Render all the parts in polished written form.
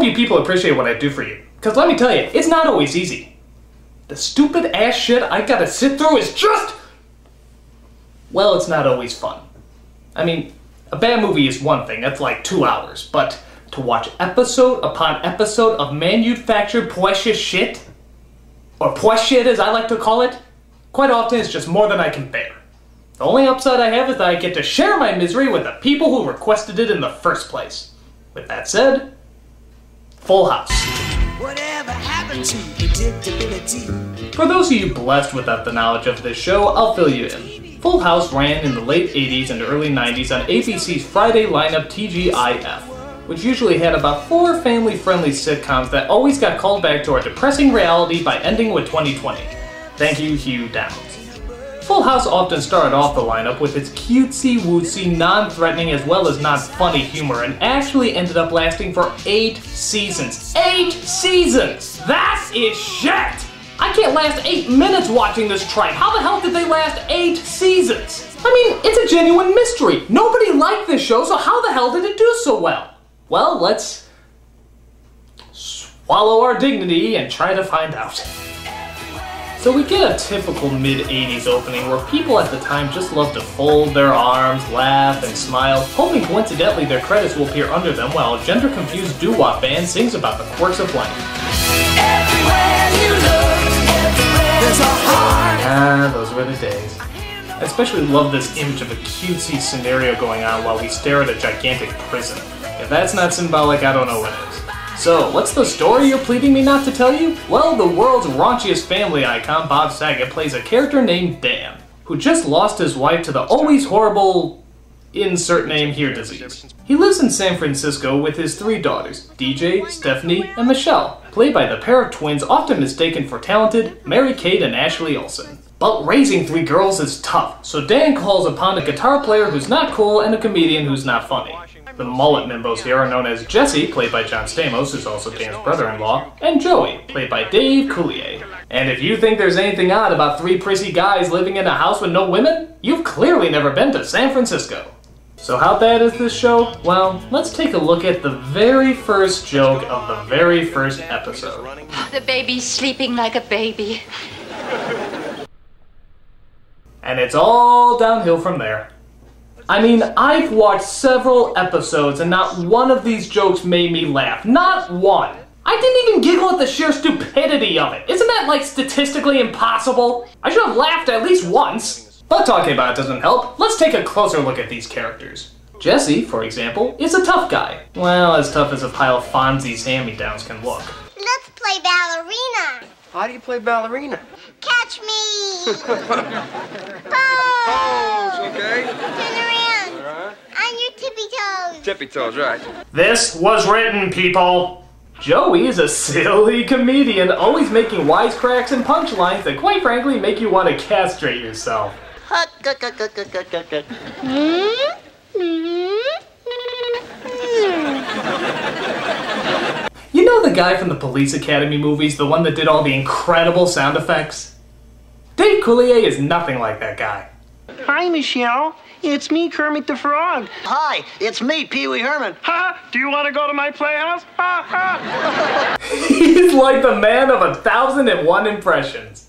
you people appreciate what I do for you. Because let me tell you, it's not always easy. The stupid ass shit I gotta sit through is just... well, it's not always fun. I mean, a bad movie is one thing, that's like 2 hours, but to watch episode upon episode of manufactured precious shit, or shit as I like to call it, quite often it's just more than I can bear. The only upside I have is that I get to share my misery with the people who requested it in the first place. With that said, Full House. Whatever happened to predictability? For those of you blessed without the knowledge of this show, I'll fill you in. Full House ran in the late 80s and early 90s on ABC's Friday lineup TGIF, which usually had about 4 family-friendly sitcoms that always got called back to our depressing reality by ending with 2020. Thank you, Hugh Downs. Full House often started off the lineup with its cutesy-wootsy, non-threatening as well as non-funny humor and actually ended up lasting for 8 seasons. 8 seasons! That is shit! I can't last 8 minutes watching this tripe. How the hell did they last 8 seasons? I mean, it's a genuine mystery. Nobody liked this show, so how the hell did it do so well? Well, let's swallow our dignity and try to find out. So we get a typical mid-80s opening where people at the time just love to fold their arms, laugh, and smile, hoping coincidentally their credits will appear under them while a gender-confused doo-wop band sings about the quirks of life. Everywhere you look, there's a heart. Ah, those were the days. I especially love this image of a cutesy scenario going on while we stare at a gigantic prison. If that's not symbolic, I don't know what is. So, what's the story you're pleading me not to tell you? Well, the world's raunchiest family icon, Bob Saget, plays a character named Dan, who just lost his wife to the always horrible, insert name here disease. He lives in San Francisco with his 3 daughters, DJ, Stephanie, and Michelle, played by the pair of twins often mistaken for talented Mary-Kate and Ashley Olsen. But raising 3 girls is tough, so Dan calls upon a guitar player who's not cool and a comedian who's not funny. The mullet nimbos here are known as Jesse, played by John Stamos, who's also Dan's brother-in-law, and Joey, played by Dave Coulier. And if you think there's anything odd about 3 prissy guys living in a house with no women, you've clearly never been to San Francisco. So how bad is this show? Well, let's take a look at the very first joke of the very first episode. The baby's sleeping like a baby. And it's all downhill from there. I mean, I've watched several episodes and not one of these jokes made me laugh. Not one. I didn't even giggle at the sheer stupidity of it. Isn't that, like, statistically impossible? I should have laughed at least once. But talking about it doesn't help. Let's take a closer look at these characters. Jesse, for example, is a tough guy. Well, as tough as a pile of Fonzie's hand-me-downs can look. Let's play ballerina. How do you play ballerina? Catch me. Pose, okay? Turn around. On your tippy toes. Tippy toes, right. This was written, people. Joey is a silly comedian, always making wisecracks and punchlines that quite frankly make you want to castrate yourself. You know the guy from the Police Academy movies, the one that did all the incredible sound effects? Dave Coulier is nothing like that guy. Hi, Michelle. It's me, Kermit the Frog. Hi, it's me, Pee Wee Herman. Ha! Do you want to go to my playhouse? Ha ha! He's like the man of 1,001 impressions.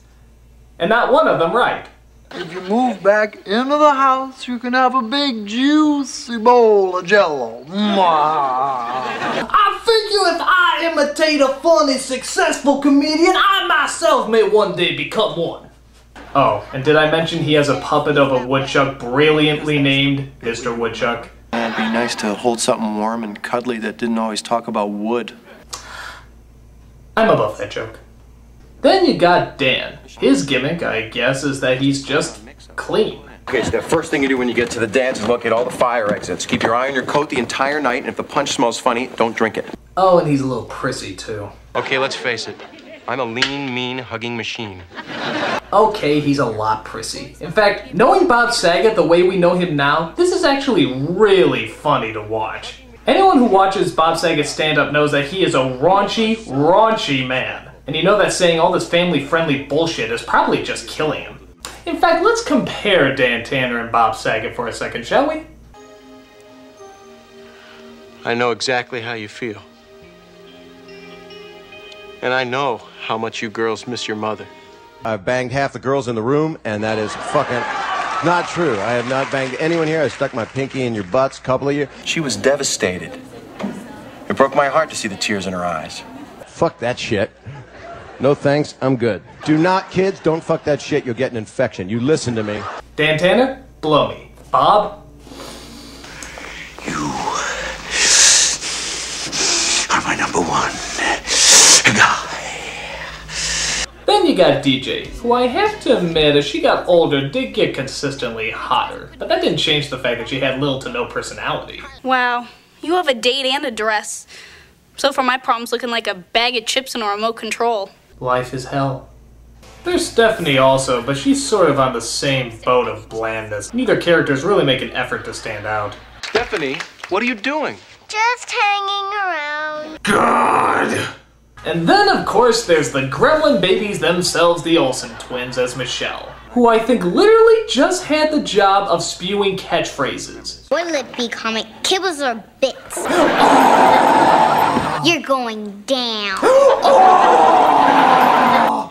And not one of them right. If you move back into the house, you can have a big juicy bowl of Jell-O. I figure if I imitate a funny, successful comedian, I myself may one day become one. Oh, and did I mention he has a puppet of a woodchuck brilliantly named Mr. Woodchuck? It'd be nice to hold something warm and cuddly that didn't always talk about wood. I'm above that joke. Then you got Dan. His gimmick, I guess, is that he's just clean. Okay, so the first thing you do when you get to the dance is look at all the fire exits. Keep your eye on your coat the entire night, and if the punch smells funny, don't drink it. Oh, and he's a little prissy, too. Okay, let's face it. I'm a lean, mean, hugging machine. Okay, he's a lot prissy. In fact, knowing Bob Saget the way we know him now, this is actually really funny to watch. Anyone who watches Bob Saget stand-up knows that he is a raunchy, raunchy man. And you know that saying all this family-friendly bullshit is probably just killing him. In fact, let's compare Dan Tanner and Bob Saget for a second, shall we? I know exactly how you feel. And I know how much you girls miss your mother. I've banged half the girls in the room, and that is fucking not true. I have not banged anyone here. I stuck my pinky in your butts, a couple of you. She was devastated. It broke my heart to see the tears in her eyes. Fuck that shit. No thanks, I'm good. Do not, kids, don't fuck that shit. You'll get an infection. You listen to me. Dan Tanner, blow me. Bob? You are my number one guy. Then you got DJ, who I have to admit, as she got older, did get consistently hotter. But that didn't change the fact that she had little to no personality. Wow, you have a date and a dress. So far my problem's looking like a bag of chips and a remote control. Life is hell. There's Stephanie also, but she's sort of on the same boat of blandness. Neither characters really make an effort to stand out. Stephanie, what are you doing? Just hanging around. God! And then, of course, there's the gremlin babies themselves, the Olsen twins, as Michelle, who I think literally just had the job of spewing catchphrases. What'll it be, comic? Kibbles or bits? You're going down.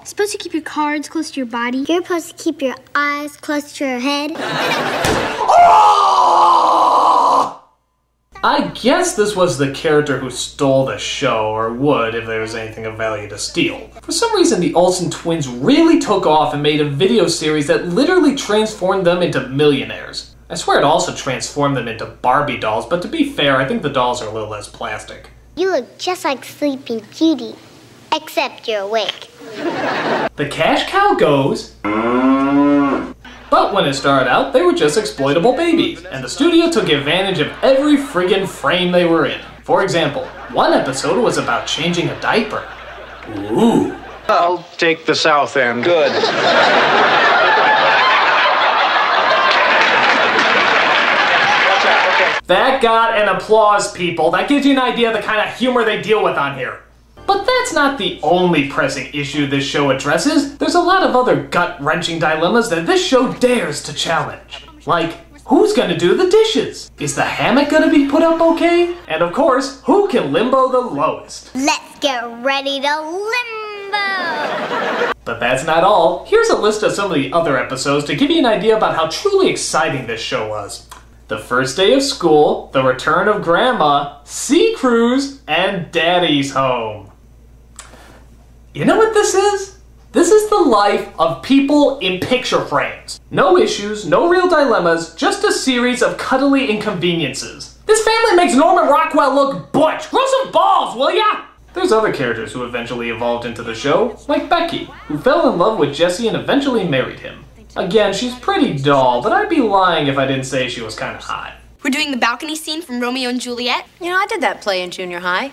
Supposed to keep your cards close to your body. You're supposed to keep your eyes close to your head. I guess this was the character who stole the show, or would if there was anything of value to steal. For some reason, the Olsen twins really took off and made a video series that literally transformed them into millionaires. I swear it also transformed them into Barbie dolls, but to be fair, I think the dolls are a little less plastic. You look just like Sleeping Beauty, except you're awake. The cash cow goes... But when it started out, they were just exploitable babies, and the studio took advantage of every friggin' frame they were in. For example, one episode was about changing a diaper. Ooh. I'll take the south end. Good. That got an applause, people. That gives you an idea of the kind of humor they deal with on here. But that's not the only pressing issue this show addresses. There's a lot of other gut-wrenching dilemmas that this show dares to challenge. Like, who's gonna do the dishes? Is the hammock gonna be put up okay? And of course, who can limbo the lowest? Let's get ready to limbo! But that's not all. Here's a list of some of the other episodes to give you an idea about how truly exciting this show was. The first day of school, the return of Grandma, Sea Cruise, and Daddy's Home. You know what this is? This is the life of people in picture frames. No issues, no real dilemmas, just a series of cuddly inconveniences. This family makes Norman Rockwell look butch. Grow some balls, will ya? There's other characters who eventually evolved into the show, like Becky, who fell in love with Jesse and eventually married him. Again, she's pretty dull, but I'd be lying if I didn't say she was kind of hot. We're doing the balcony scene from Romeo and Juliet. You know, I did that play in junior high. It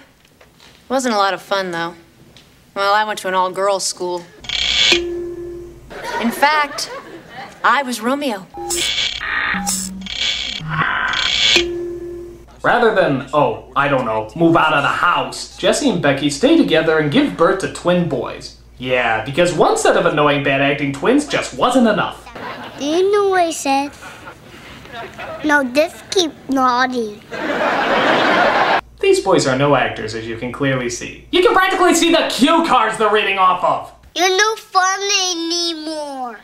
wasn't a lot of fun, though. Well, I went to an all-girls school. In fact, I was Romeo. Rather than, oh, I don't know, move out of the house, Jesse and Becky stay together and give birth to twin boys. Yeah, because one set of annoying bad-acting twins just wasn't enough. Do you know what he said? No, just keep nodding. These boys are no actors, as you can clearly see. You can practically see the cue cards they're reading off of. You're no fun anymore.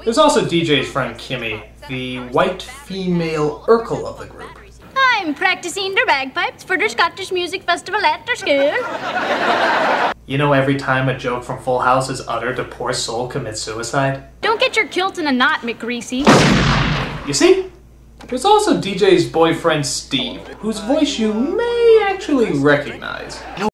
There's also DJ's friend Kimmy, the white female Urkel of the group. I'm practicing the bagpipes for the Scottish Music Festival at the school. You know, every time a joke from Full House is uttered, a poor soul commits suicide. Don't get your kilt in a knot, McGreasy. You see? There's also DJ's boyfriend Steve, whose voice you may actually recognize.